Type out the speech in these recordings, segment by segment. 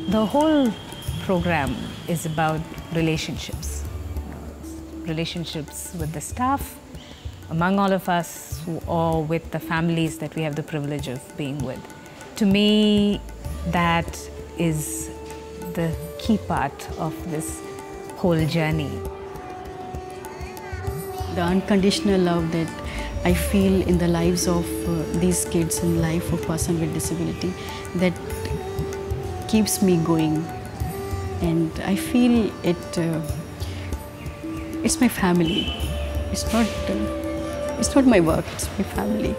The whole program is about relationships. Relationships with the staff, among all of us, or with the families that we have the privilege of being with. To me, that is the key part of this whole journey. The unconditional love that I feel in the lives of these kids and life of person with disability, that keeps me going, and I feel it's my family. It's not my work. It's my family.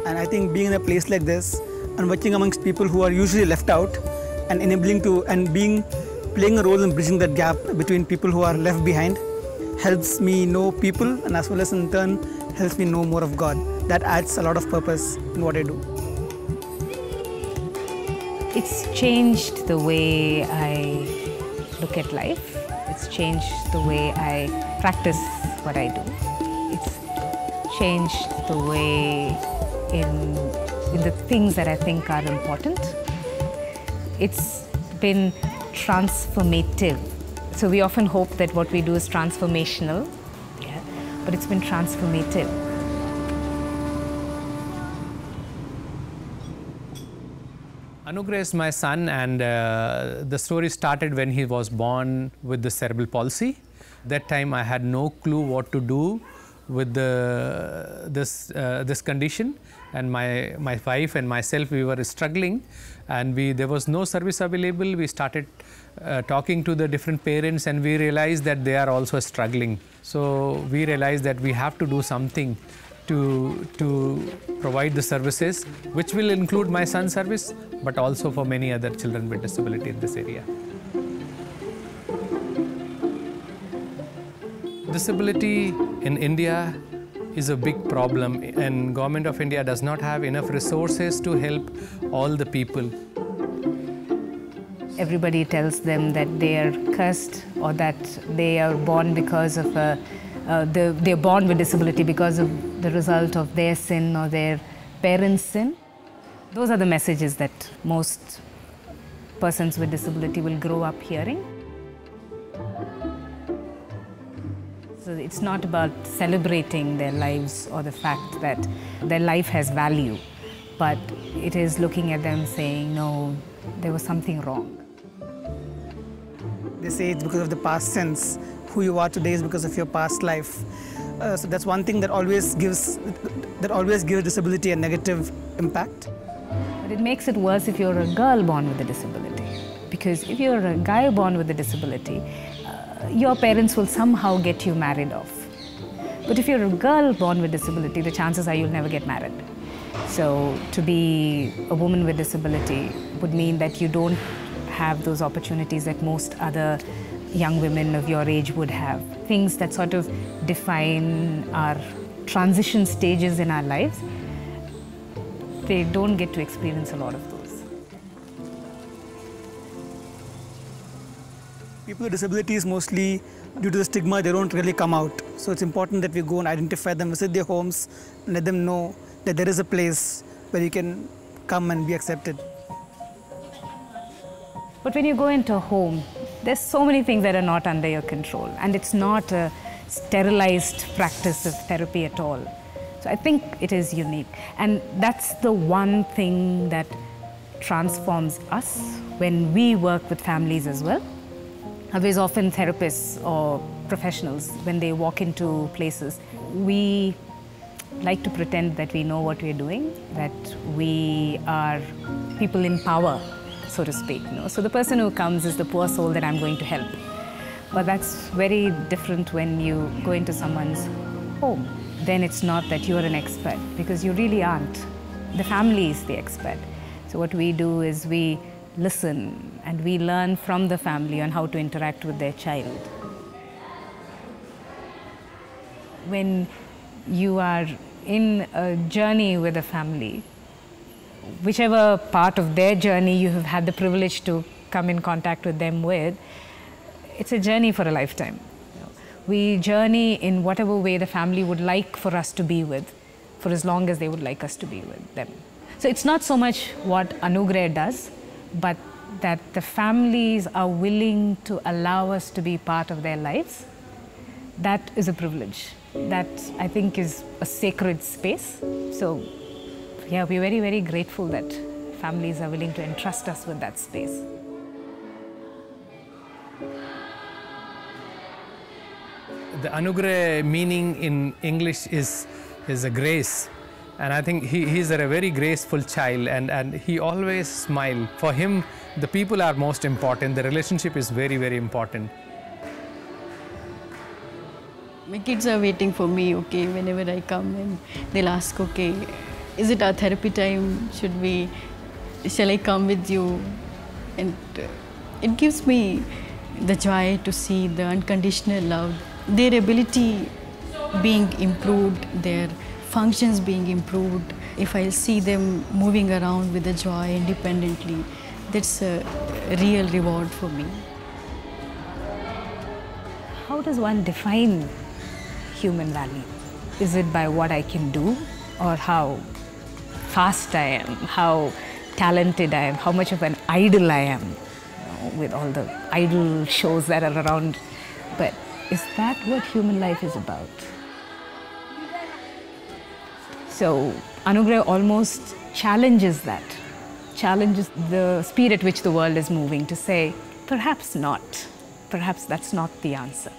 And I think being in a place like this and working amongst people who are usually left out and enabling to and playing a role in bridging that gap between people who are left behind helps me know people, and as well as in turn helps me know more of God. That adds a lot of purpose in what I do. It's changed the way I look at life. It's changed the way I practice what I do. It's changed the way in the things that I think are important. It's been transformative. So we often hope that what we do is transformational, but it's been transformative. Anugrah is my son, and the story started when he was born with the cerebral palsy. That time I had no clue what to do with this condition, and my wife and myself, we were struggling, and there was no service available. We started talking to the different parents, and we realized that they are also struggling. So we realized that we have to do something to provide the services, which will include my son's service, but also for many other children with disability in this area. Disability in India is a big problem, and Government of India does not have enough resources to help all the people. Everybody tells them that they are cursed, or that they are born because of they're born with disability because of the result of their sin or their parents' sin. Those are the messages that most persons with disability will grow up hearing. So it's not about celebrating their lives or the fact that their life has value, but it is looking at them saying, no, there was something wrong. They say it's because of the past sins. Who you are today is because of your past life. So that's one thing that always gives disability a negative impact. But it makes it worse if you're a girl born with a disability. Because if you're a guy born with a disability, your parents will somehow get you married off. But if you're a girl born with disability, the chances are you'll never get married. So to be a woman with disability would mean that you don't have those opportunities that most other young women of your age would have. Things that sort of define our transition stages in our lives, they don't get to experience a lot of those. People with disabilities, mostly due to the stigma, they don't really come out. So it's important that we go and identify them, visit their homes, and let them know that there is a place where you can come and be accepted. But when you go into a home, there's so many things that are not under your control, and it's not a sterilized practice of therapy at all. So I think it is unique, and that's the one thing that transforms us when we work with families as well. Otherwise, often therapists or professionals, when they walk into places, we like to pretend that we know what we're doing, that we are people in power, so to speak. So the person who comes is the poor soul that I'm going to help. But that's very different when you go into someone's home. Then it's not that you're an expert, because you really aren't. The family is the expert. So what we do is we listen and we learn from the family on how to interact with their child. When you are in a journey with a family, whichever part of their journey you have had the privilege to come in contact with them with, it's a journey for a lifetime. We journey in whatever way the family would like for us to be with, for as long as they would like us to be with them. So it's not so much what Anugrah does, but that the families are willing to allow us to be part of their lives. That is a privilege. That I think is a sacred space. So yeah, we're very, very grateful that families are willing to entrust us with that space. The Anugrah meaning in English is a grace. And I think he's a very graceful child, and he always smiles. For him, the people are most important. The relationship is very, very important. My kids are waiting for me, okay, whenever I come, and they'll ask, okay, is it our therapy time? Shall I come with you? And it gives me the joy to see the unconditional love, their ability being improved, their functions being improved. If I see them moving around with a joy independently, that's a real reward for me. How does one define human value? Is it by what I can do, or how fast I am, how talented I am, how much of an idol I am, with all the idol shows that are around? But is that what human life is about? So Anugrah almost challenges that, challenges the speed at which the world is moving, to say, perhaps not, perhaps that's not the answer.